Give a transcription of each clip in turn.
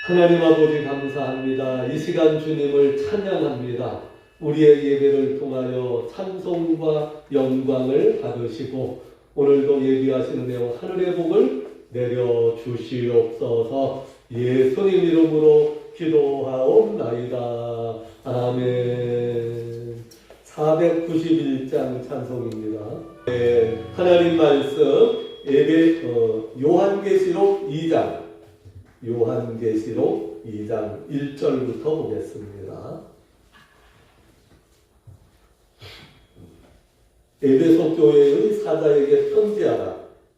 하나님 아버지 감사합니다. 이 시간 주님을 찬양합니다. 우리의 예배를 통하여 찬송과 영광을 받으시고 오늘도 예비하시는 내용 하늘의 복을 내려주시옵소서. 예수님 이름으로 기도하옵나이다. 아멘. 491장 찬송입니다. 하나님 말씀 예배 요한계시록 2장 요한계시록 2장 1절부터 보겠습니다. 에베소 교회의 사자에게 편지하라.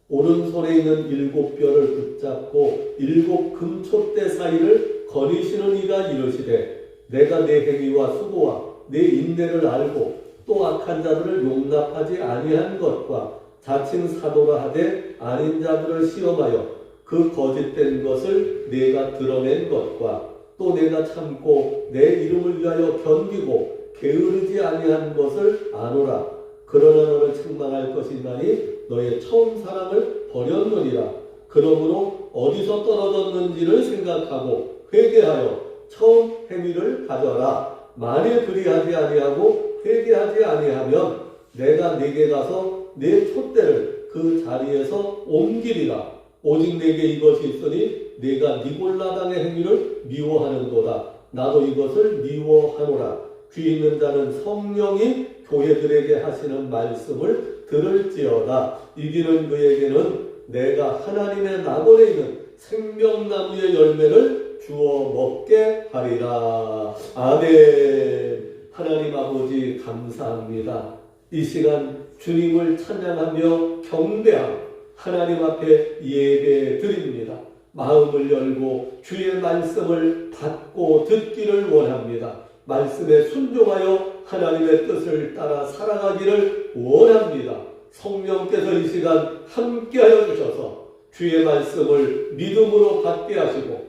오른손에 있는 7뼈를 붙잡고 7 금촛대 사이를 거니시는 이가 이르시되 내가 내 행위와 수고와 내 인내를 알고 또 악한 자들을 용납하지 아니한 것과 자칭 사도라 하되 아닌 자들을 시험하여 그 거짓된 것을 내가 드러낸 것과 또 내가 참고 내 이름을 위하여 견디고 게으르지 아니한 것을 아노라. 그러나 너를 책망할 것이 있나니 너의 처음 사랑을 버렸느니라. 그러므로 어디서 떨어졌는지를 생각하고 회개하여 처음 행위를 가져라. 만일 그리하지 아니하고 회개하지 아니하면 내가 네게 가서 내 촛대를 그 자리에서 옮기리라. 오직 내게 이것이 있으니 네가 니골라당의 행위를 미워하는도다. 나도 이것을 미워하노라. 귀 있는 자는 성령이 교회들에게 하시는 말씀을 들을지어다. 이기는 그에게는 내가 하나님의 낙원에 있는 생명나무의 열매를 주어 먹게 하리라. 아멘. 하나님 아버지 감사합니다. 이 시간 주님을 찬양하며 경배하며 하나님 앞에 예배 드립니다. 마음을 열고 주의 말씀을 받고 듣기를 원합니다. 말씀에 순종하여 하나님의 뜻을 따라 살아가기를 원합니다. 성령께서 이 시간 함께하여 주셔서 주의 말씀을 믿음으로 받게 하시고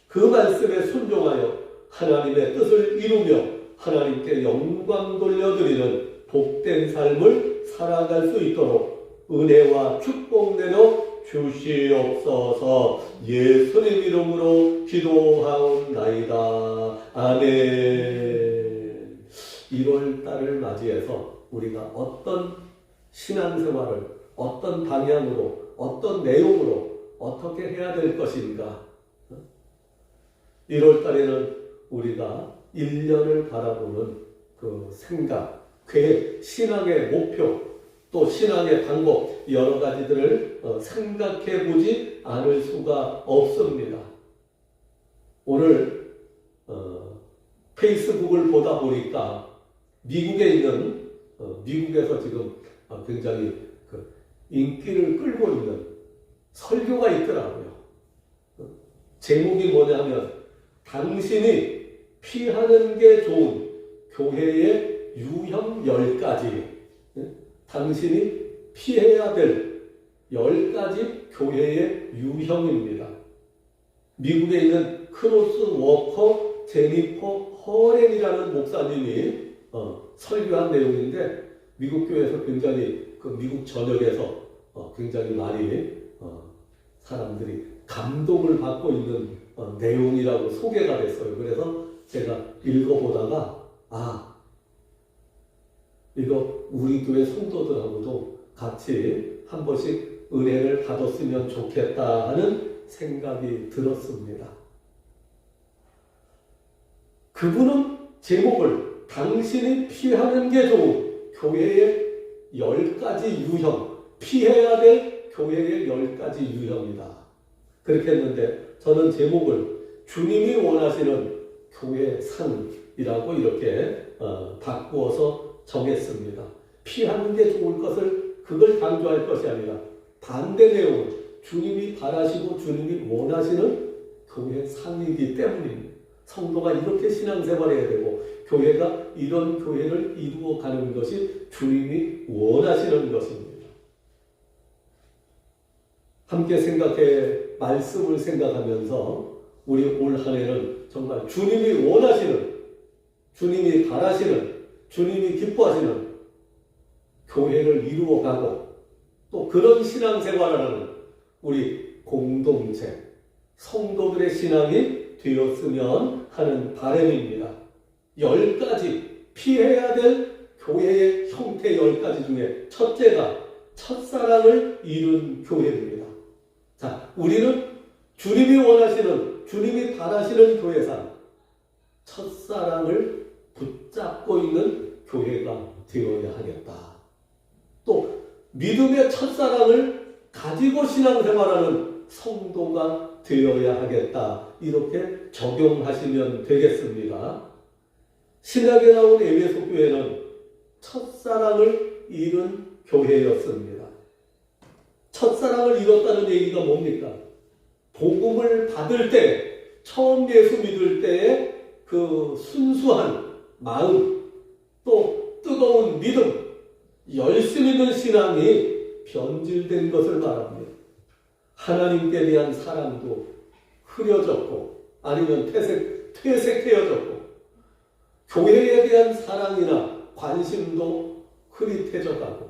그 말씀에 순종하여 하나님의 뜻을 이루며 하나님께 영광 돌려드리는 복된 삶을 살아갈 수 있도록 은혜와 축복 내려 주시옵소서. 예수님 이름으로 기도하옵나이다. 아멘. 1월 달을 맞이해서 우리가 어떤 신앙생활을 어떤 방향으로 어떤 내용으로 어떻게 해야 될 것인가. 1월 달에는 우리가 1년을 바라보는 그 생각, 계획, 신앙의 목표, 또 신앙의 방법 여러 가지들을 생각해 보지 않을 수가 없습니다. 오늘 페이스북을 보다 보니까 미국에 있는 미국에서 지금 굉장히 인기를 끌고 있는 설교가 있더라고요. 제목이 뭐냐면 당신이 피하는 게 좋은 교회의 유형 10가지. 당신이 피해야 될 10가지 교회의 유형입니다. 미국에 있는 크로스 워커 제니퍼 허렌이라는 목사님이 설교한 내용인데 미국 교회에서 굉장히 미국 전역에서 굉장히 많이 사람들이 감동을 받고 있는 내용이라고 소개가 됐어요. 그래서 제가 읽어보다가 이거 우리 교회 성도들하고도 같이 한 번씩 은혜를 받았으면 좋겠다 하는 생각이 들었습니다. 그분은 제목을 당신이 피하는 게 좋은 교회의 10가지 유형, 피해야 될 교회의 10가지 유형이다. 그렇게 했는데 저는 제목을 주님이 원하시는 교회 상이라고 이렇게 바꾸어서 정했습니다. 피하는 게 좋을 것을 그걸 강조할 것이 아니라 반대 내용은 주님이 바라시고 주님이 원하시는 교회 상이기 때문입니다. 성도가 이렇게 신앙생활해야 되고 교회가 이런 교회를 이루어가는 것이 주님이 원하시는 것입니다. 함께 말씀을 생각하면서 우리 올 한 해는 정말 주님이 원하시는, 주님이 바라시는, 주님이 기뻐하시는 교회를 이루어가고 또 그런 신앙생활을 하는 우리 공동체, 성도들의 신앙이 되었으면 하는 바람입니다. 10가지 피해야 될 교회의 형태 10가지 중에 첫째가 첫사랑을 이룬 교회입니다. 자, 우리는 주님이 원하시는, 주님이 바라시는 교회상 첫사랑을 붙잡고 있는 교회가 되어야 하겠다. 또 믿음의 첫사랑을 가지고 신앙생활하는 성도가 되어야 하겠다. 이렇게 적용하시면 되겠습니다. 신약에 나온 에베소 교회는 첫사랑을 잃은 교회였습니다. 첫사랑을 잃었다는 얘기가 뭡니까? 복음을 받을 때, 처음 예수 믿을 때의 그 순수한 마음, 또 뜨거운 믿음, 열심 있는 신앙이 변질된 것을 말합니다. 하나님께 대한 사랑도 흐려졌고, 아니면 퇴색되어졌고, 교회에 대한 사랑이나 관심도 흐릿해져가고,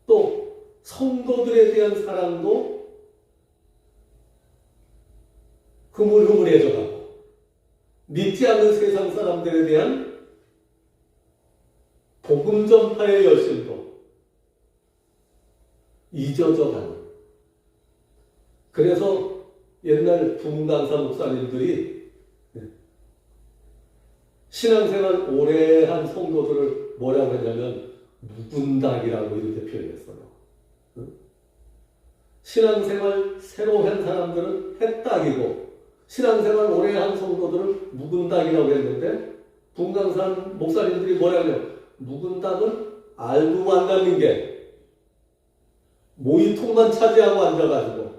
또 성도들에 대한 사랑도 흐물흐물해져가고, 믿지 않는 세상 사람들에 대한 복음 전파의 열심도 잊어져가는. 그래서 옛날 부흥강사 목사님들이 신앙생활 오래 한 성도들을 뭐라고 했냐면 묵은닭이라고 이렇게 표현했어요. 신앙생활 새로 한 사람들은 햇닭이고, 신앙생활 오래 한 성도들은 묵은닭이라고 했는데, 부흥강사 목사님들이 뭐라고 해요? 묵은닭은 알고 만나는 게 모이통만 차지하고 앉아가지고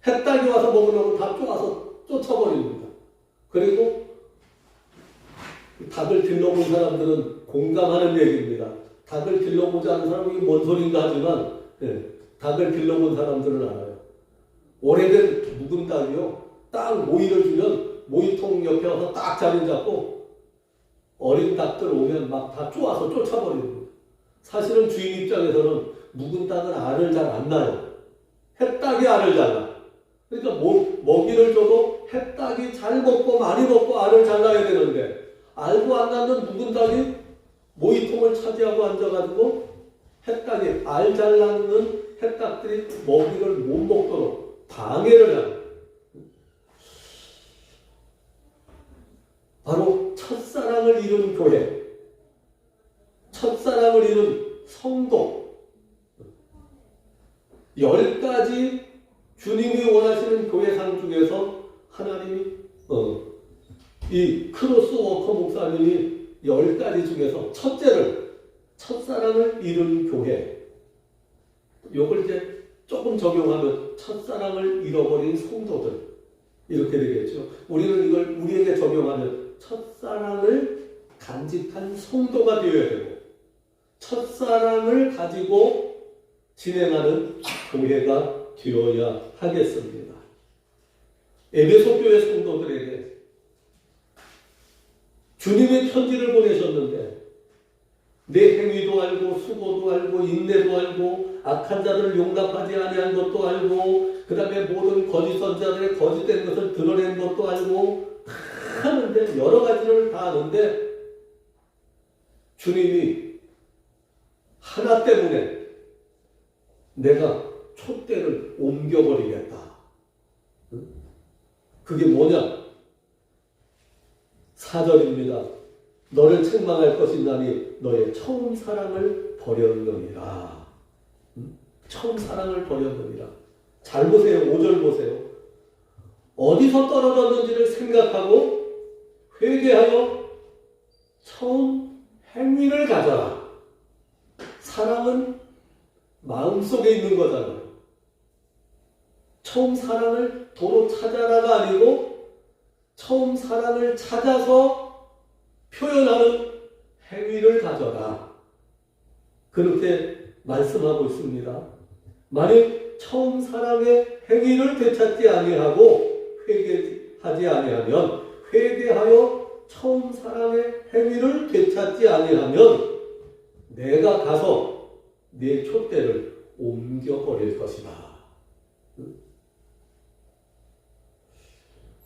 햇닭이 와서 먹으려고 다 쪼아서 쫓아버립니다. 그리고 닭을 길러본 사람들은 공감하는 얘기입니다. 닭을 길러보지 않은 사람이 뭔 소린가 하지만 닭을 길러본 사람들은 알아요. 오래된 묵은 닭이요, 딱 모이를 주면 모이통 옆에 와서 딱 자리 잡고 어린 닭들 오면 막 다 쪼아서 쫓아버립니다. 사실은 주인 입장에서는 묵은 닭은 알을 잘 안 낳아요. 햇닭이 알을 잘 낳아. 그러니까 먹이를 줘도 햇닭이 잘 먹고 많이 먹고 알을 잘 낳아야 되는데, 알고 안 낳는 묵은 닭이 모이통을 차지하고 앉아가지고 햇닭이 알 잘 낳는 햇닭들이 먹이를 못 먹도록 방해를 하는, 바로 첫사랑을 잃은 교회, 첫사랑을 잃은 성도, 10가지 주님이 원하시는 교회상 중에서 하나님이 이 크로스 워커 목사님이 10가지 중에서 첫째를, 첫사랑을 잃은 교회, 요걸 이제 조금 적용하면 첫사랑을 잃어버린 성도들, 이렇게 되겠죠. 우리는 이걸 우리에게 적용하면 첫사랑을 간직한 성도가 되어야 되고, 첫사랑을 가지고 진행하는 교회가 되어야 하겠습니다. 에베소 교회 성도들에게 주님의 편지를 보내셨는데, 내 행위도 알고 수고도 알고 인내도 알고 악한 자들을 용납하지 아니한 것도 알고, 그 다음에 모든 거짓 선자들의 거짓된 것을 드러낸 것도 알고 하는데, 여러 가지를 다 아는데 주님이 하나 때문에 내가 촛대를 옮겨버리겠다. 그게 뭐냐? 4절입니다. 너를 책망할 것이나니 너의 처음 사랑을 버렸느니라. 처음 사랑을 버렸느니라. 잘 보세요. 5절 보세요. 어디서 떨어졌는지를 생각하고 회개하여 처음 행위를 가져라. 사랑은 마음속에 있는 거잖아요. 처음 사랑을 도로 찾아라가 아니고 처음 사랑을 찾아서 표현하는 행위를 가져라. 그렇게 말씀하고 있습니다. 만약 처음 사랑의 행위를 되찾지 아니하고 회개하지 아니하면, 회개하여 처음 사랑의 행위를 되찾지 아니하면 내가 가서 내 촛대를 옮겨버릴 것이다.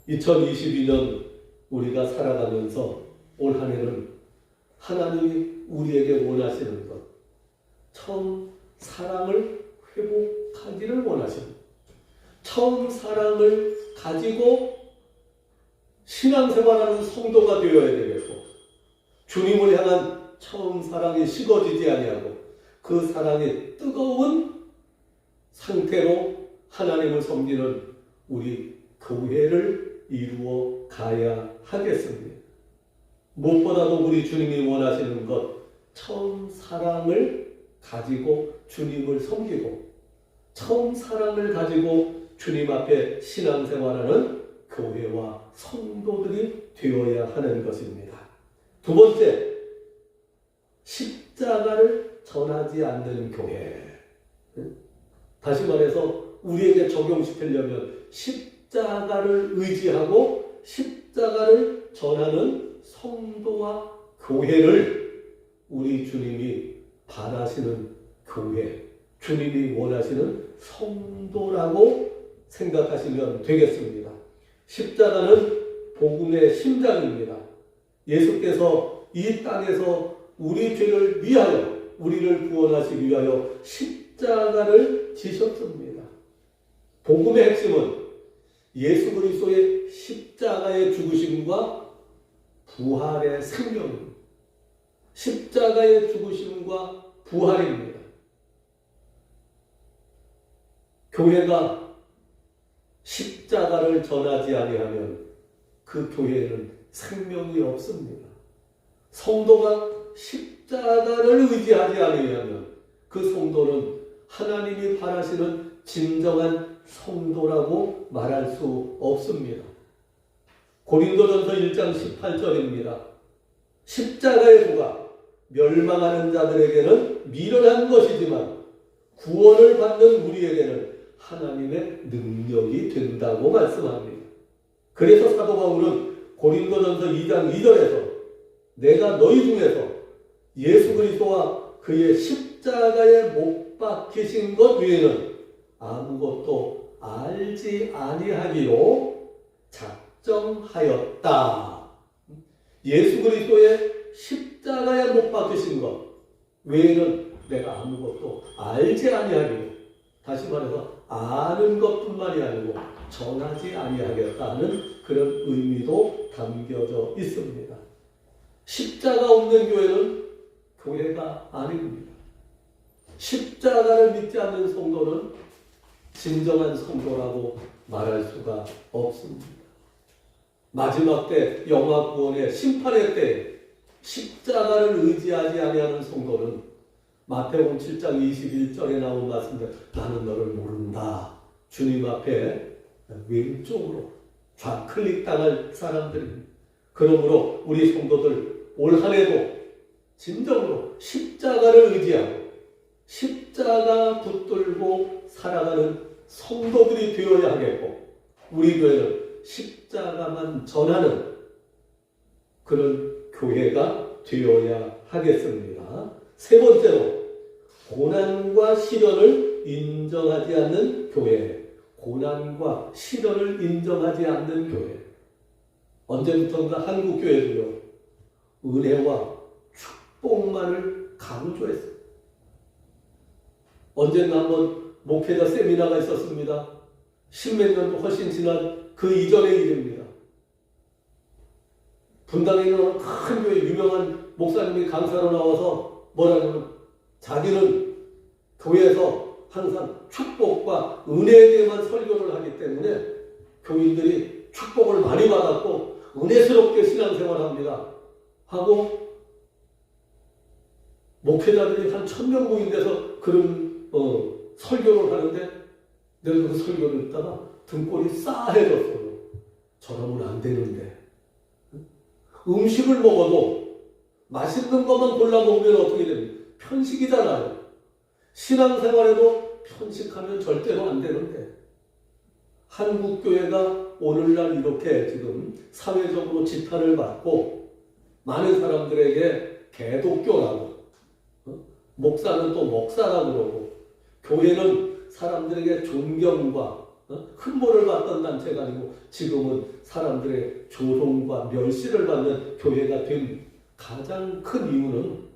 2022년 우리가 살아가면서 올 한 해는 하나님이 우리에게 원하시는 것, 처음 사랑을 회복하기를 원하시는 것, 처음 사랑을 가지고 신앙생활하는 성도가 되어야 되겠고, 주님을 향한 처음 사랑이 식어지지 아니하고 그 사랑이 뜨거운 상태로 하나님을 섬기는 우리 교회를 이루어 가야 하겠습니다. 무엇보다도 우리 주님이 원하시는 것, 처음 사랑을 가지고 주님을 섬기고 처음 사랑을 가지고 주님 앞에 신앙생활하는 교회와 성도들이 되어야 하는 것입니다. 두 번째, 십자가를 전하지 않는 교회. 다시 말해서 우리에게 적용시키려면 십자가를 의지하고 십자가를 전하는 성도와 교회를 우리 주님이 바라시는 교회, 주님이 원하시는 성도라고 생각하시면 되겠습니다. 십자가는 복음의 심장입니다. 예수께서 이 땅에서 우리 죄를 위하여, 우리를 구원하시기 위하여 십자가를 지셨습니다. 복음의 핵심은 예수 그리스도의 십자가의 죽으심과 부활의 생명입니다. 십자가의 죽으심과 부활입니다. 교회가 십자가를 전하지 아니하면 그 교회에는 생명이 없습니다. 성도가 십자가를 의지하지 아니하면 그 성도는 하나님이 바라시는 진정한 성도라고 말할 수 없습니다. 고린도전서 1장 18절입니다. 십자가의 도가 멸망하는 자들에게는 미련한 것이지만 구원을 받는 우리에게는 하나님의 능력이 된다고 말씀합니다. 그래서 사도 바울은 고린도전서 2장 2절에서 내가 너희 중에서 예수 그리스도와 그의 십자가에 못 박히신 것 외에는 아무것도 알지 아니하기로 작정하였다. 예수 그리스도의 십자가에 못 박히신 것 외에는 내가 아무것도 알지 아니하기로, 다시 말해서 아는 것뿐만이 아니고 전하지 아니하겠다는 그런 의미도 담겨져 있습니다. 십자가 없는 교회는 교회가 아닙니다. 십자가를 믿지 않는 성도는 진정한 성도라고 말할 수가 없습니다. 마지막 때 영화 구원의 심판의 때 십자가를 의지하지 아니하는 성도는 마태복음 7장 21절에 나온 말씀대로 나는 너를 모른다. 주님 앞에 왼쪽으로 좌클릭 당할 사람들입니다. 그러므로 우리 성도들 올 한 해도 진정으로 십자가를 의지하고 십자가 붙들고 살아가는 성도들이 되어야 하겠고, 우리 교회는 십자가만 전하는 그런 교회가 되어야 하겠습니다. 세 번째로, 고난과 시련을 인정하지 않는 교회. 고난과 시련을 인정하지 않는 교회. 언제부턴가 한국 교회도요, 은혜와 축복만을 강조했어요. 언젠가 한번 목회자 세미나가 있었습니다. 십몇 년도 훨씬 지난 그 이전의 일입니다. 분당에 있는 큰 교회 유명한 목사님이 강사로 나와서 뭐라냐면 자기는 교회에서 항상 축복과 은혜에 대해만 설교를 하기 때문에 교인들이 축복을 많이 받았고 은혜스럽게 신앙생활합니다 하고, 목회자들이 한 1000명 모인데서 그런 설교를 하는데 내가 그 설교를 듣다가 등골이 싸해졌어요. 저러면 안 되는데. 음식을 먹어도 맛있는 것만 골라 먹으면 어떻게 됩니까? 편식이잖아요. 신앙생활에도 편식하면 절대로 안 되는데, 한국교회가 오늘날 이렇게 지금 사회적으로 지탄을 받고 많은 사람들에게 개독교라고, 목사는 또 목사라고 그러고, 교회는 사람들에게 존경과 흠모를 받던 단체가 아니고 지금은 사람들의 조롱과 멸시를 받는 교회가 된 가장 큰 이유는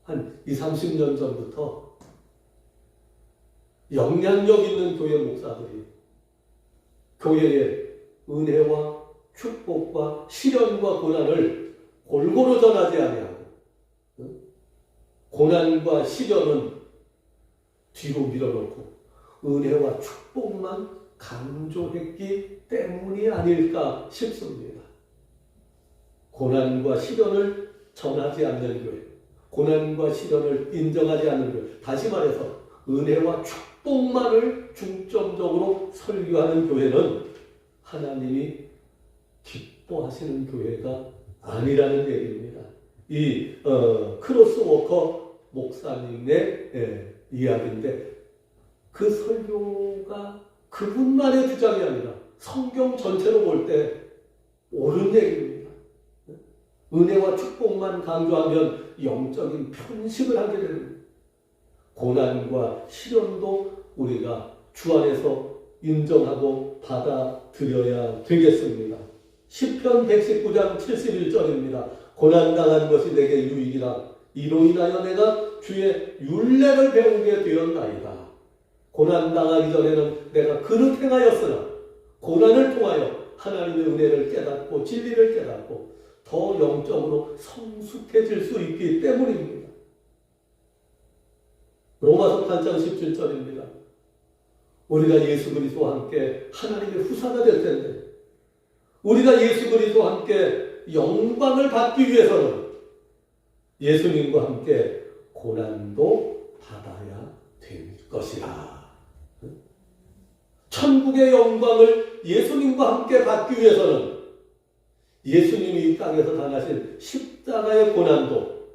한 20, 30년 전부터 영향력 있는 교회 목사들이 교회의 은혜와 축복과 시련과 고난을 골고루 전하지 아니하고 고난과 시련은 뒤로 밀어놓고 은혜와 축복만 강조했기 때문이 아닐까 싶습니다. 고난과 시련을 전하지 않는 교회, 고난과 시련을 인정하지 않는 교회, 다시 말해서 은혜와 축복만을 중점적으로 설교하는 교회는 하나님이 기뻐하시는 교회가 아니라는 얘기입니다. 이 크로스워커 목사님의 이야기인데 그 설교가 그분만의 주장이 아니라 성경 전체로 볼 때 옳은 얘기입니다. 은혜와 축복만 강조하면 영적인 편식을 하게 됩니다. 고난과 시련도 우리가 주 안에서 인정하고 받아들여야 되겠습니다. 시편 119장 71절입니다. 고난당한 것이 내게 유익이라 이로 인하여 내가 주의 율례를 배우게 되었나이다. 고난당하기 전에는 내가 그릇 행하였으나 고난을 통하여 하나님의 은혜를 깨닫고 진리를 깨닫고 더 영적으로 성숙해질 수 있기 때문입니다. 로마서 8장 17절입니다. 우리가 예수 그리스도와 함께 하나님의 후사가 될 텐데 우리가 예수 그리스도와 함께 영광을 받기 위해서는 예수님과 함께 고난도 받아야 될 것이라. 천국의 영광을 예수님과 함께 받기 위해서는 예수님이 이 땅에서 당하신 십자가의 고난도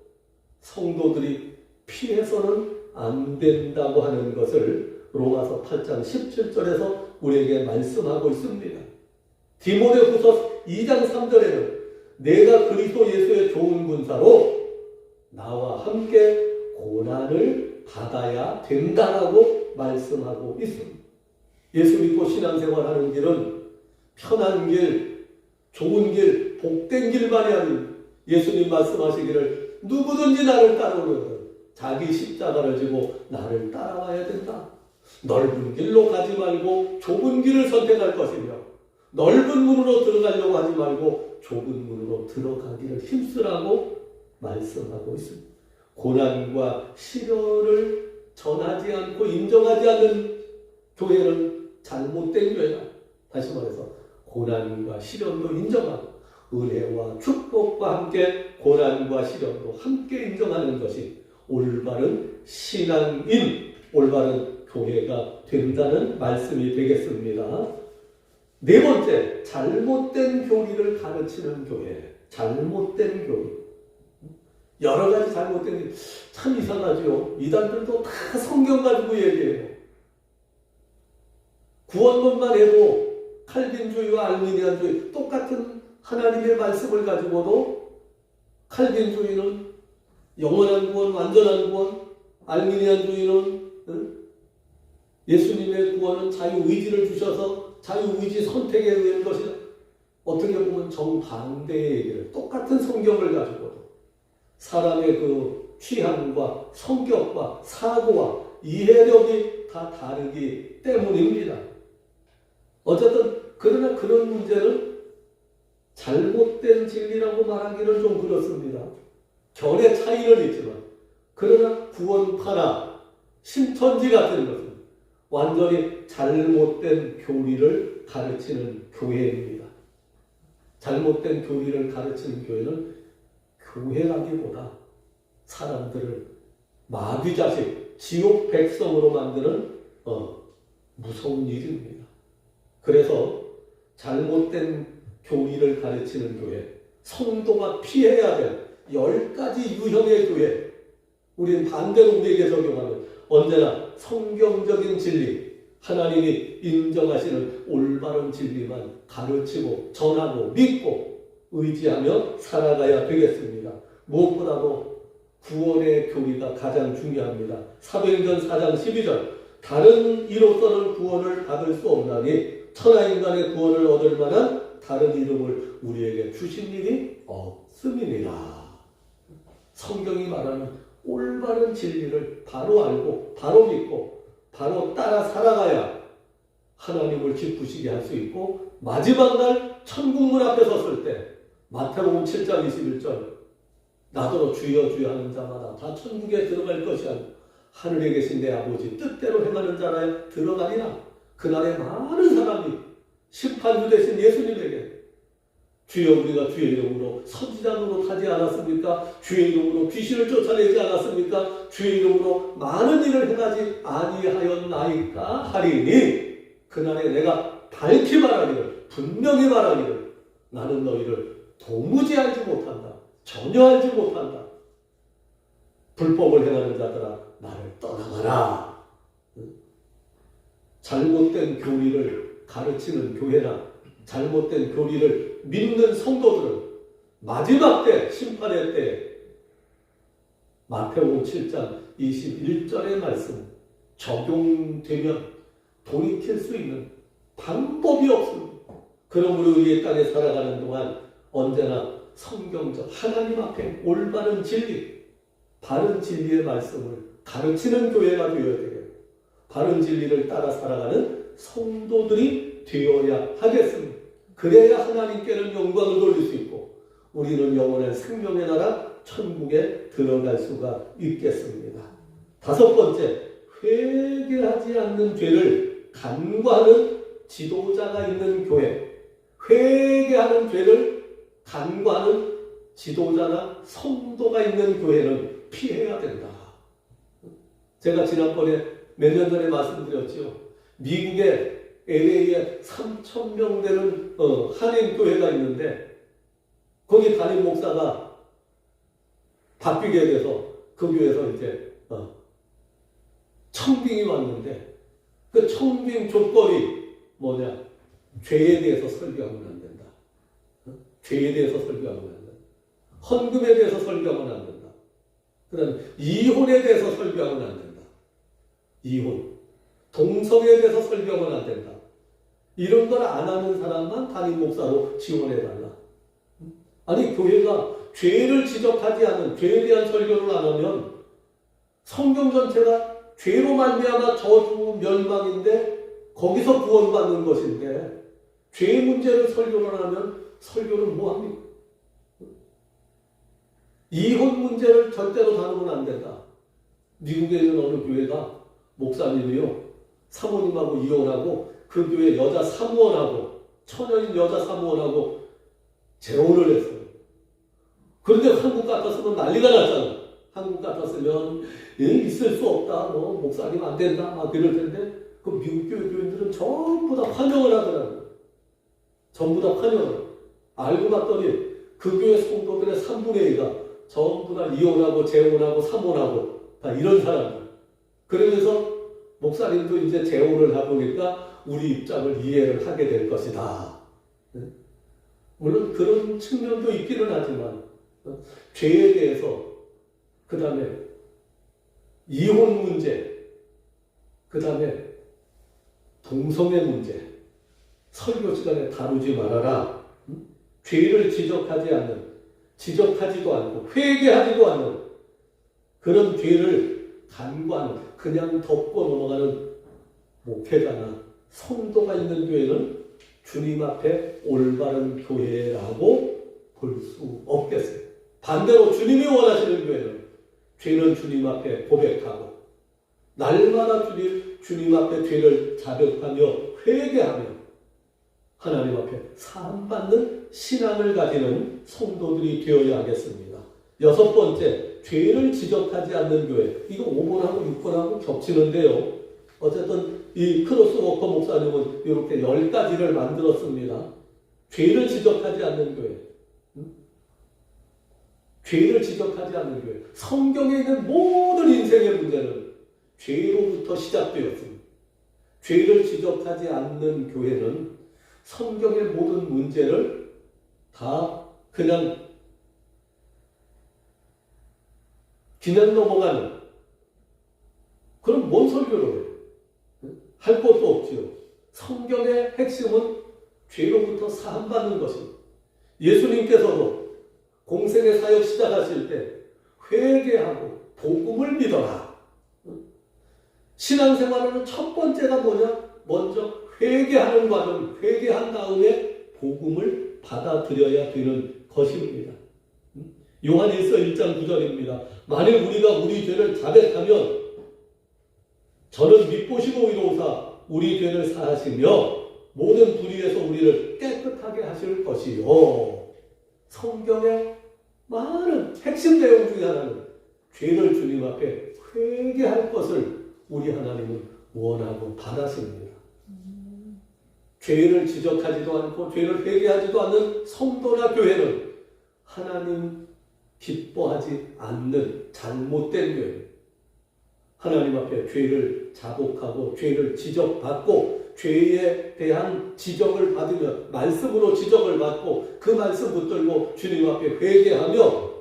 성도들이 피해서는 안 된다고 하는 것을 로마서 8장 17절에서 우리에게 말씀하고 있습니다. 디모데후서 2장 3절에는 내가 그리스도 예수의 좋은 군사로 나와 함께 고난을 받아야 된다라고 말씀하고 있습니다. 예수 믿고 신앙생활하는 길은 편한 길, 좋은 길, 복된 길만이 아닙니다. 예수님 말씀하시기를 누구든지 나를 따르거든 자기 십자가를 지고 나를 따라와야 된다. 넓은 길로 가지 말고 좁은 길을 선택할 것이며 넓은 문으로 들어가려고 하지 말고 좁은 문으로 들어가기를 힘쓰라고 말씀하고 있습니다. 고난과 시련을 전하지 않고 인정하지 않는 교회는 잘못된 교회다. 다시 말해서 고난과 시련도 인정하고 은혜와 축복과 함께 고난과 시련도 함께 인정하는 것이 올바른 신앙인, 올바른 교회가 된다는 말씀이 되겠습니다. 네 번째, 잘못된 교리를 가르치는 교회. 잘못된 교리. 여러 가지 잘못된 교리. 참 이상하죠. 이단들도 다 성경 가지고 얘기해요. 구원론만 해도 칼빈주의와 알미니안주의 똑같은 하나님의 말씀을 가지고도 칼빈주의는 영원한 구원, 완전한 구원, 알미니안주의는 예수님의 구원은 자유의지를 주셔서 자유의지 선택에 의한 것이다. 어떻게 보면 정반대의 얘기를 똑같은 성경을 가지고도 사람의 그 취향과 성격과 사고와 이해력이 다 다르기 때문입니다. 어쨌든 그러나 그런 문제는 잘못된 진리라고 말하기는 좀 그렇습니다. 견해 차이는 있지만 그러나 구원파나 신천지 같은 것은 완전히 잘못된 교리를 가르치는 교회입니다. 잘못된 교리를 가르치는 교회는 교회라기보다 사람들을 마귀자식, 지옥 백성으로 만드는 무서운 일입니다. 그래서 잘못된 교리를 가르치는 교회, 성도가 피해야 될 10가지 유형의 교회, 우리는 반대로 우리에게 적용하는 언제나 성경적인 진리, 하나님이 인정하시는 올바른 진리만 가르치고 전하고 믿고 의지하며 살아가야 되겠습니다. 무엇보다도 구원의 교리가 가장 중요합니다. 사도행전 4장 12절 다른 이로서는 구원을 받을 수 없나니 천하 인간의 구원을 얻을 만한 다른 이름을 우리에게 주신 일이 없음이니라. 성경이 말하는 올바른 진리를 바로 알고 바로 믿고 바로 따라 살아가야 하나님을 기쁘시게 할 수 있고, 마지막 날 천국문 앞에 섰을 때 마태복음 7장 21절 나더러 주여 주여 하는 자마다 다 천국에 들어갈 것이야. 하늘에 계신 내 아버지 뜻대로 행하는 자라야 들어가리라. 그날에 많은 사람이 심판주 되신 예수님에게 주여 우리가 주의 이름으로 선지자로 타지 않았습니까? 주의 이름으로 귀신을 쫓아내지 않았습니까? 주의 이름으로 많은 일을 행하지 아니하였나이까 하리니, 그날에 내가 밝히 말하기를, 분명히 말하기를, 나는 너희를 도무지 알지 못한다. 전혀 알지 못한다. 불법을 행하는 자들아 나를 떠나가라. 잘못된 교리를 가르치는 교회나 잘못된 교리를 믿는 성도들은 마지막 때, 심판의 때 마태복음 7장 21절의 말씀 적용되면 돌이킬 수 있는 방법이 없습니다. 그러므로 이 땅에 살아가는 동안 언제나 성경적 하나님 앞에 올바른 진리, 바른 진리의 말씀을 가르치는 교회가 되어야 되겠고, 바른 진리를 따라 살아가는 성도들이 되어야 하겠습니다. 그래야 하나님께는 영광을 돌릴 수 있고 우리는 영원한 생명의 나라 천국에 들어갈 수가 있겠습니다. 다섯 번째, 회개하지 않는 죄를 간과하는 지도자가 있는 교회. 회개하는 죄를 간과하는 지도자나 성도가 있는 교회는 피해야 된다. 제가 지난번에 몇 년 전에 말씀드렸죠. 미국의 LA에 3,000명 되는 한인 교회가 있는데, 거기 담임 목사가 바뀌게 돼서 그 교회에서 이제 청빙이 왔는데, 그 청빙 조건이 뭐냐? 죄에 대해서 설교하면 안 된다. 죄에 대해서 설교하면 안 된다. 헌금에 대해서 설교하면 안 된다. 그 다음에 이혼에 대해서 설교하면 안 된다. 이혼. 동성애에 대해서 설교하면 안 된다. 이런 걸 안 하는 사람만 담임 목사로 지원해달라. 아니, 교회가 죄를 지적하지 않은, 죄에 대한 설교를 안 하면 성경 전체가 죄로 말미암아 저주 멸망인데 거기서 구원받는 것인데, 죄 문제를 설교를 하면 설교는 뭐합니까? 이혼 문제를 절대로 다루면 안 된다. 미국에 있는 어느 교회가 목사님이요, 사모님하고 이혼하고 그 교회 여자 사무원하고, 처녀인 여자 사무원하고 재혼을 했어요. 그런데 한국 같았으면 난리가 났잖아. 한국 같았으면 있을 수 없다, 뭐 목사님 안 된다 막 이럴 텐데, 그 미국 교인들은 전부 다 환영을 하더라고요. 전부 다 환영을. 알고 봤더니 그 교회 성도들의 3분의 2가 전부 다 이혼하고 재혼하고 사모하고 다 이런 사람들. 그러면서 목사님도 이제 재혼을 해보니까 우리 입장을 이해를 하게 될 것이다. 물론 그런 측면도 있기는 하지만, 죄에 대해서, 그 다음에 이혼 문제, 그 다음에 동성애 문제, 설교 시간에 다루지 말아라. 죄를 지적하지도 않고 회개하지도 않는 그런 죄를 간과하는, 그냥 덮고 넘어가는 목회자나 성도가 있는 교회는 주님 앞에 올바른 교회라고 볼 수 없겠어요. 반대로 주님이 원하시는 교회는 죄는 주님 앞에 고백하고 날마다 주님 앞에 죄를 자백하며 회개하며 하나님 앞에 사함받는 신앙을 가지는 성도들이 되어야 하겠습니다. 여섯 번째, 죄를 지적하지 않는 교회. 이거 5번하고 6번하고 겹치는데요. 어쨌든 이 크로스워커 목사님은 이렇게 10가지를 만들었습니다. 죄를 지적하지 않는 교회. 죄를 지적하지 않는 교회. 성경에 있는 모든 인생의 문제는 죄로부터 시작되었습니다. 죄를 지적하지 않는 교회는 성경의 모든 문제를 다 그냥 넘어가는, 그럼 뭔 설교를 해요? 할 것도 없지요. 성경의 핵심은 죄로부터 사함받는 것입니다. 예수님께서도 공생의 사역 시작하실 때 회개하고 복음을 믿어라. 신앙생활하는 첫 번째가 뭐냐? 먼저 회개하는 과정, 회개한 다음에 복음을 받아들여야 되는 것입니다. 요한일서 1장 9절입니다. 만일 우리가 우리 죄를 자백하면 저는 믿보시고 이로우사 우리 죄를 사하시며 모든 불의에서 우리를 깨끗하게 하실 것이요. 성경의 많은 핵심 내용 중에 하나는 죄를 주님 앞에 회개할 것을 우리 하나님은 원하고 바라십니다. 죄를 지적하지도 않고 죄를 회개하지도 않는 성도나 교회는 하나님 기뻐하지 않는 잘못된 교회, 하나님 앞에 죄를 자복하고 죄를 지적받고 죄에 대한 지적을 받으며 말씀으로 지적을 받고 그 말씀 붙들고 주님 앞에 회개하며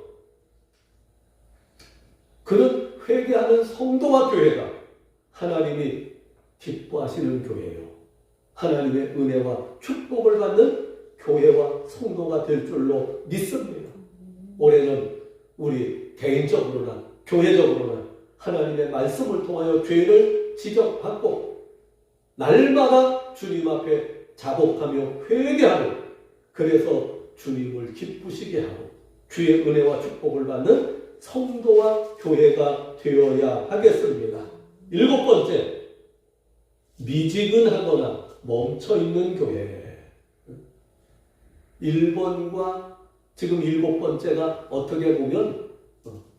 그는 회개하는 성도와 교회가 하나님이 기뻐하시는 교회예요. 하나님의 은혜와 축복을 받는 교회와 성도가 될 줄로 믿습니다. 올해는 우리 개인적으로나 교회적으로나 하나님의 말씀을 통하여 죄를 지적받고 날마다 주님 앞에 자복하며 회개하는, 그래서 주님을 기쁘시게 하고 주의 은혜와 축복을 받는 성도와 교회가 되어야 하겠습니다. 7번째, 미지근하거나 멈춰있는 교회. 1번과 지금 7번째가 어떻게 보면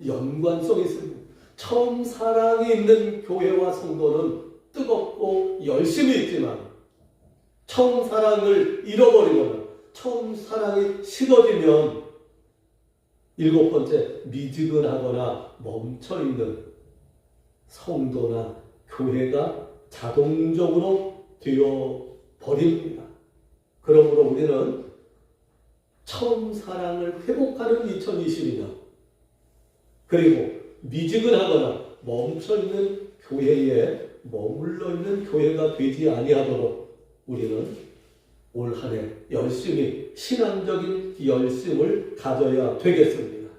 연관성이 있습니다. 처음 사랑이 있는 교회와 성도는 뜨겁고 열심히 있지만 처음 사랑을 잃어버리거나 처음 사랑이 식어지면 7번째, 미지근하거나 멈춰있는 성도나 교회가 자동적으로 되어버립니다. 그러므로 우리는 처음 사랑을 회복하는 2022년, 그리고 미지근하거나 멈춰있는 교회에 머물러 있는 교회가 되지 아니하도록 우리는 올 한 해 열심히 신앙적인 열심을 가져야 되겠습니다.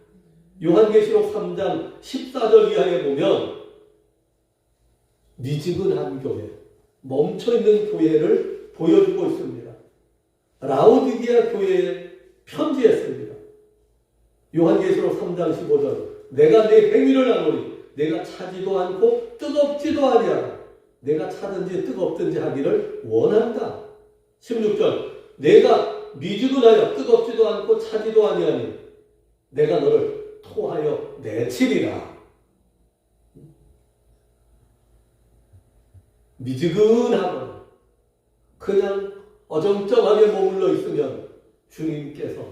요한계시록 3장 14절 이하에 보면 미지근한 교회, 멈춰있는 교회를 보여주고 있습니다. 라오디게아 교회에 편지했습니다. 요한계시록 3장 15절, 내가 내 행위를 아노니 내가 차지도 않고 뜨겁지도 아니하라. 내가 차든지 뜨겁든지 하기를 원한다. 16절, 내가 미지근하여 뜨겁지도 않고 차지도 아니하니 내가 너를 토하여 내치리라. 미지근하거나 그냥 어정쩡하게 머물러 있으면 주님께서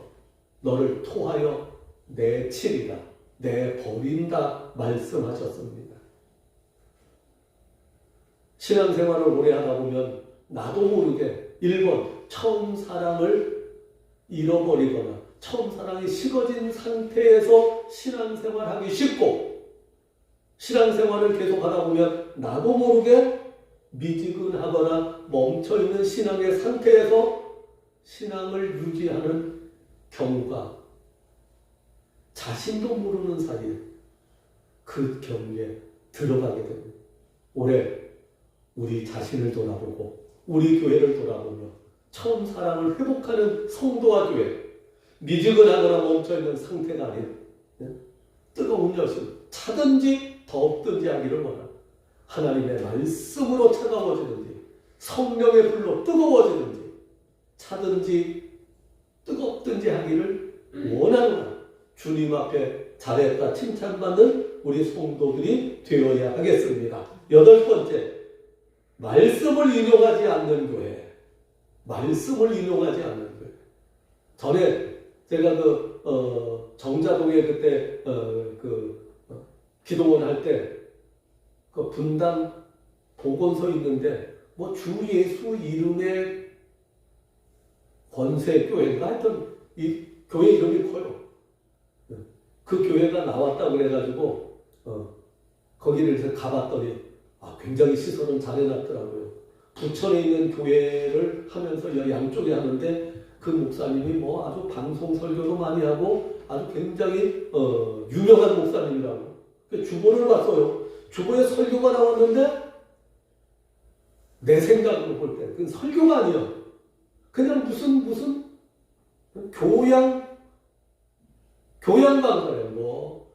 너를 토하여 내치리라, 내버린다 말씀하셨습니다. 신앙생활을 오래 하다 보면 나도 모르게 1번, 처음 사랑을 잃어버리거나 처음 사랑이 식어진 상태에서 신앙생활하기 쉽고, 신앙생활을 계속 하다 보면 나도 모르게 미지근하거나 멈춰있는 신앙의 상태에서 신앙을 유지하는 경우가 자신도 모르는 사이에 그 경우에 들어가게 됩니다. 올해 우리 자신을 돌아보고 우리 교회를 돌아보며 처음 사랑을 회복하는 성도와 교회, 미지근하거나 멈춰있는 상태가 아닌 뜨거운 열심, 차든지 덥든지 하기를 원합니다. 하나님의 말씀으로 차가워지든지 성령의 불로 뜨거워지든지 차든지 뜨겁든지 하기를 원하노라. 주님 앞에 잘했다 칭찬받는 우리 성도들이 되어야 하겠습니다. 8번째, 말씀을 인용하지 않는 교회. 말씀을 인용하지 않는 교회. 전에 제가 정자동에 그때 기도원 할 때 그 분당 복원서 있는데 뭐 주 예수 이름의 권세 교회인가 하여튼 이 교회 이름이 커요. 그 교회가 나왔다고 그래가지고 거기를 가봤더니 굉장히 시설은 잘 해놨더라고요. 부천에 있는 교회를 하면서 양쪽에 하는데 그 목사님이 뭐 아주 방송 설교도 많이 하고 아주 굉장히 유명한 목사님이라고. 주보를 봤어요. 주보에 설교가 나왔는데 내 생각으로 볼 때 그건 설교가 아니야. 그냥 무슨 교양 강사예요. 뭐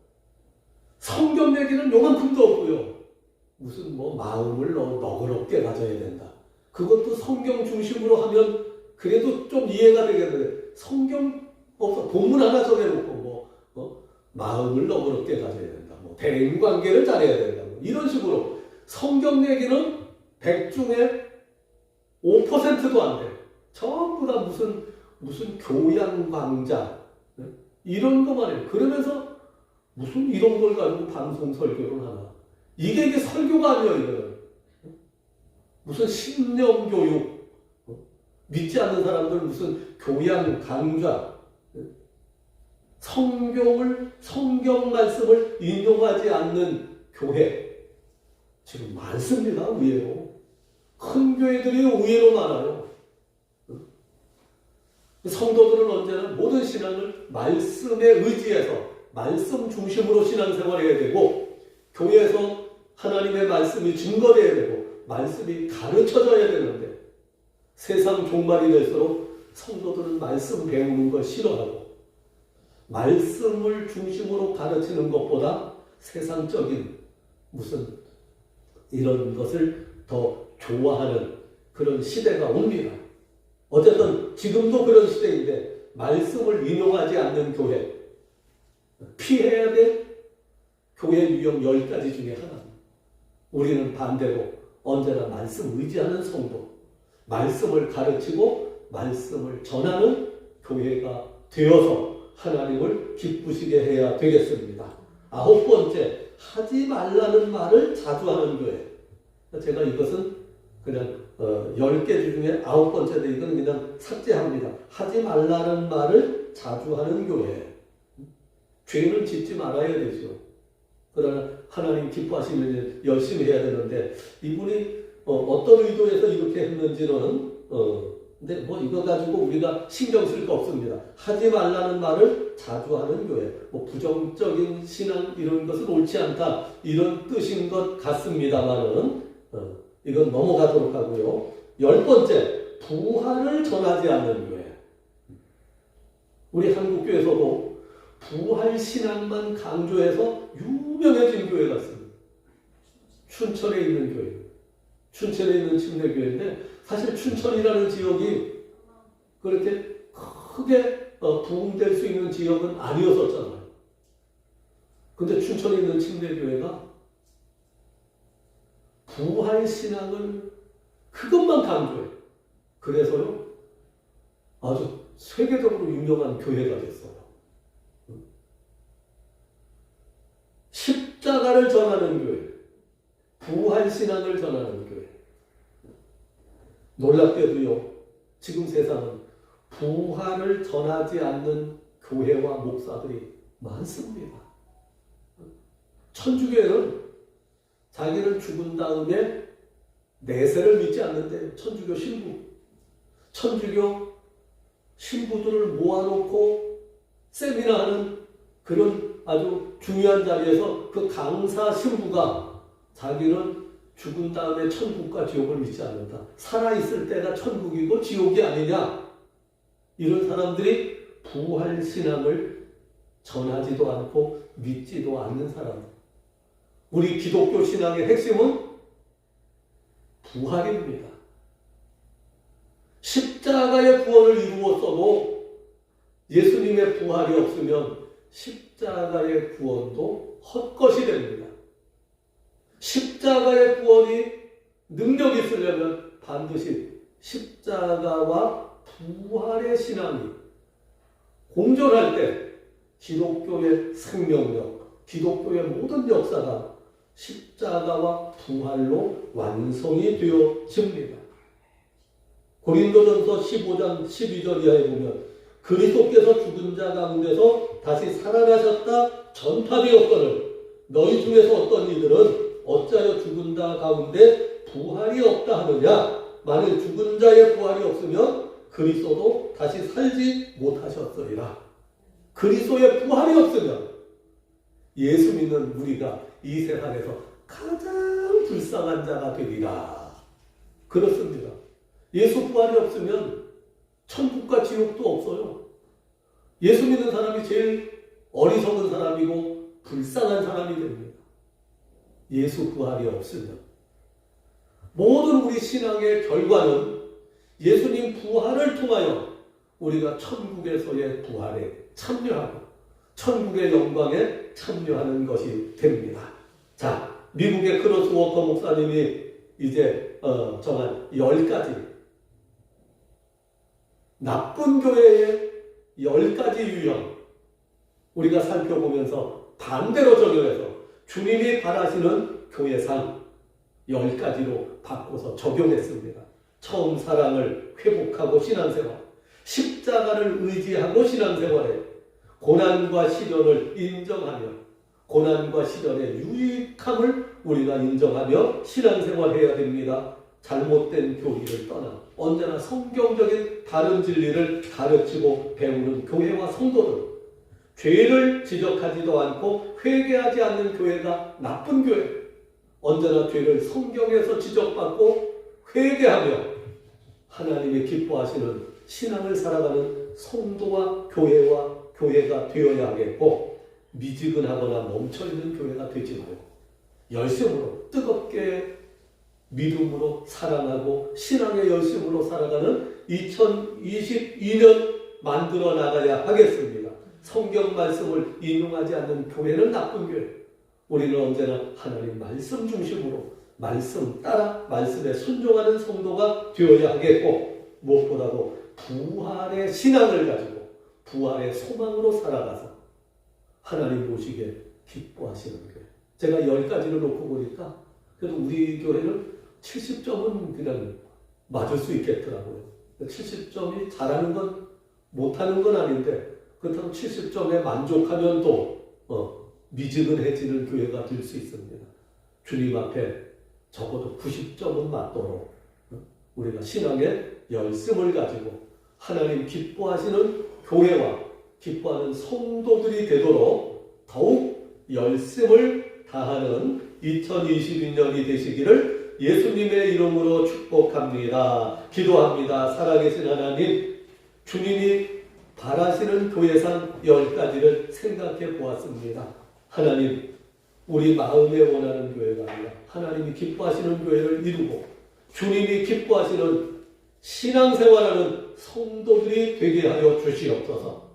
성경 얘기는 요만큼도 없고요. 무슨 뭐 마음을 너그럽게 가져야 된다. 그것도 성경 중심으로 하면 그래도 좀 이해가 되겠는데 성경 없어. 본문 하나 정해놓고 마음을 너그럽게 가져야 된다. 뭐 대인 관계를 잘해야 된다. 뭐 이런 식으로 성경 얘기는 100 중에 5%도 안 돼. 전부 다 무슨 교양 강좌 이런 것만 해요. 그러면서 무슨 이런 걸 가지고 방송 설교를 하나. 이게 설교가 아니에요. 이거는 무슨 신념 교육, 믿지 않는 사람들 무슨 교양 강좌, 성경 말씀을 인용하지 않는 교회 지금 많습니다. 의외로 큰 교회들이 의외로 많아요. 성도들은 언제나 모든 신앙을 말씀에 의지해서 말씀 중심으로 신앙생활해야 되고 교회에서 하나님의 말씀이 증거되어야 되고 말씀이 가르쳐져야 되는데 세상 종말이 될수록 성도들은 말씀 배우는 걸 싫어하고 말씀을 중심으로 가르치는 것보다 세상적인 무슨 이런 것을 더 좋아하는 그런 시대가 옵니다. 어쨌든 지금도 그런 시대인데 말씀을 인용하지 않는 교회 피해야 될 교회 유형 10가지 중에 하나. 우리는 반대로 언제나 말씀 의지하는 성도, 말씀을 가르치고 말씀을 전하는 교회가 되어서 하나님을 기쁘시게 해야 되겠습니다. 9번째, 하지 말라는 말을 자주 하는 교회. 제가 이것은 그냥 10개 중에 9번째인데 이건 그냥 삭제합니다. 하지 말라는 말을 자주 하는 교회. 죄는 짓지 말아야 되죠. 그러나 하나님 기뻐하시는 일 열심히 해야 되는데 이분이 어떤 의도에서 이렇게 했는지는 근데 뭐 이거 가지고 우리가 신경 쓸 거 없습니다. 하지 말라는 말을 자주 하는 교회. 뭐 부정적인 신앙 이런 것은 옳지 않다 이런 뜻인 것 같습니다만은 이건 넘어가도록 하고요. 10번째, 부활을 전하지 않는 교회. 우리 한국교회에서도 부활 신앙만 강조해서 유명해진 교회가 있습니다. 춘천에 있는 교회. 춘천에 있는 침례교회인데 사실 춘천이라는 지역이 그렇게 크게 부흥될 수 있는 지역은 아니었었잖아요. 근데 춘천에 있는 침례교회가 부활 신앙을 그것만 강조해. 그래서요 아주 세계적으로 유명한 교회가 됐어요. 십자가를 전하는 교회, 부활 신앙을 전하는 교회. 놀랍게도요, 지금 세상은 부활을 전하지 않는 교회와 목사들이 많습니다. 천주교회는 자기는 죽은 다음에 내세를 믿지 않는데 천주교 신부들을 모아놓고 세미나하는 그런 아주 중요한 자리에서 그 강사 신부가 자기는 죽은 다음에 천국과 지옥을 믿지 않는다. 살아있을 때가 천국이고 지옥이 아니냐. 이런 사람들이 부활 신앙을 전하지도 않고 믿지도 않는 사람들. 우리 기독교 신앙의 핵심은 부활입니다. 십자가의 구원을 이루었어도 예수님의 부활이 없으면 십자가의 구원도 헛것이 됩니다. 십자가의 구원이 능력이 있으려면 반드시 십자가와 부활의 신앙이 공존할 때 기독교의 생명력, 기독교의 모든 역사가 십자가와 부활로 완성이 되어집니다. 고린도전서 15장 12절 이하에 보면 그리스도께서 죽은 자 가운데서 다시 살아나셨다 전파되었거늘 너희 중에서 어떤 이들은 어찌하여 죽은 자 가운데 부활이 없다 하느냐. 만일 죽은 자의 부활이 없으면 그리스도도 다시 살지 못하셨으리라. 그리스도의 부활이 없으면 예수 믿는 우리가 이 세상에서 가장 불쌍한 자가 되리라. 그렇습니다. 예수 부활이 없으면 천국과 지옥도 없어요. 예수 믿는 사람이 제일 어리석은 사람이고 불쌍한 사람이 됩니다. 예수 부활이 없으면. 모든 우리 신앙의 결과는 예수님 부활을 통하여 우리가 천국에서의 부활에 참여하고 천국의 영광에 참여하는 것이 됩니다. 자, 미국의 크로스 워커 목사님이 이제 정한 10가지 나쁜 교회의 10가지 유형 우리가 살펴보면서 반대로 적용해서 주님이 바라시는 교회상 10가지로 바꿔서 적용했습니다. 처음 사랑을 회복하고 신앙생활, 십자가를 의지하고 신앙생활에 고난과 시련을 인정하며 고난과 시련의 유익함을 우리가 인정하며 신앙생활해야 됩니다. 잘못된 교리를 떠나 언제나 성경적인 바른 진리를 가르치고 배우는 교회와 성도들, 죄를 지적하지도 않고 회개하지 않는 교회가 나쁜 교회, 언제나 죄를 성경에서 지적받고 회개하며 하나님이 기뻐하시는 신앙을 살아가는 성도와 교회가 되어야 하겠고, 미지근하거나 멈춰있는 교회가 되지 말고 열심으로 뜨겁게 믿음으로 사랑하고 신앙의 열심으로 살아가는 2022년 만들어 나가야 하겠습니다. 성경 말씀을 인용하지 않는 교회는 나쁜 교회. 우리는 언제나 하나님 말씀 중심으로 말씀 따라 말씀에 순종하는 성도가 되어야 하겠고, 무엇보다도 부활의 신앙을 가지고 부활의 소망으로 살아가서 하나님 보시기에 기뻐하시는 교회. 제가 10가지를 놓고 보니까 그래도 우리 교회는 70점은 그냥 맞을 수 있겠더라고요. 70점이 잘하는 건 못하는 건 아닌데 그렇다면 70점에 만족하면 또 미지근해지는 교회가 될 수 있습니다. 주님 앞에 적어도 90점은 맞도록 우리가 신앙의 열심을 가지고 하나님 기뻐하시는 교회와 기뻐하는 성도들이 되도록 더욱 열심을 다하는 2022년이 되시기를 예수님의 이름으로 축복합니다. 기도합니다. 살아계신 하나님, 주님이 바라시는 교회상 10가지를 생각해 보았습니다. 하나님, 우리 마음에 원하는 교회가 아니라 하나님이 기뻐하시는 교회를 이루고 주님이 기뻐하시는 신앙생활하는 성도들이 되게 하여 주시옵소서.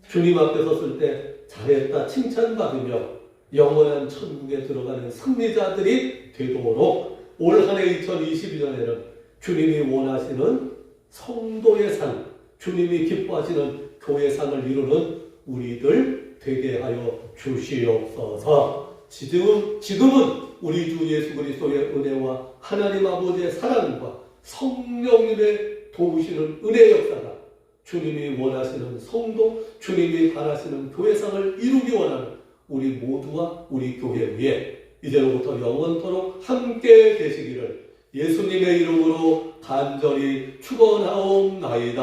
주님 앞에 섰을 때 잘했다 칭찬받으며 영원한 천국에 들어가는 승리자들이 되도록 올 한해 2022년에는 주님이 원하시는 성도의 상, 주님이 기뻐하시는 교회상을 이루는 우리들 되게 하여 주시옵소서. 지금은 우리 주 예수 그리스도의 은혜와 하나님 아버지의 사랑과 성령님의 도우시는 은혜 역사가 주님이 원하시는 성도, 주님이 바라시는 교회상을 이루기 원하는 우리 모두와 우리 교회 위에 이제로부터 영원토록 함께 되시기를 예수님의 이름으로 간절히 축원하옵나이다.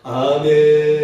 아멘.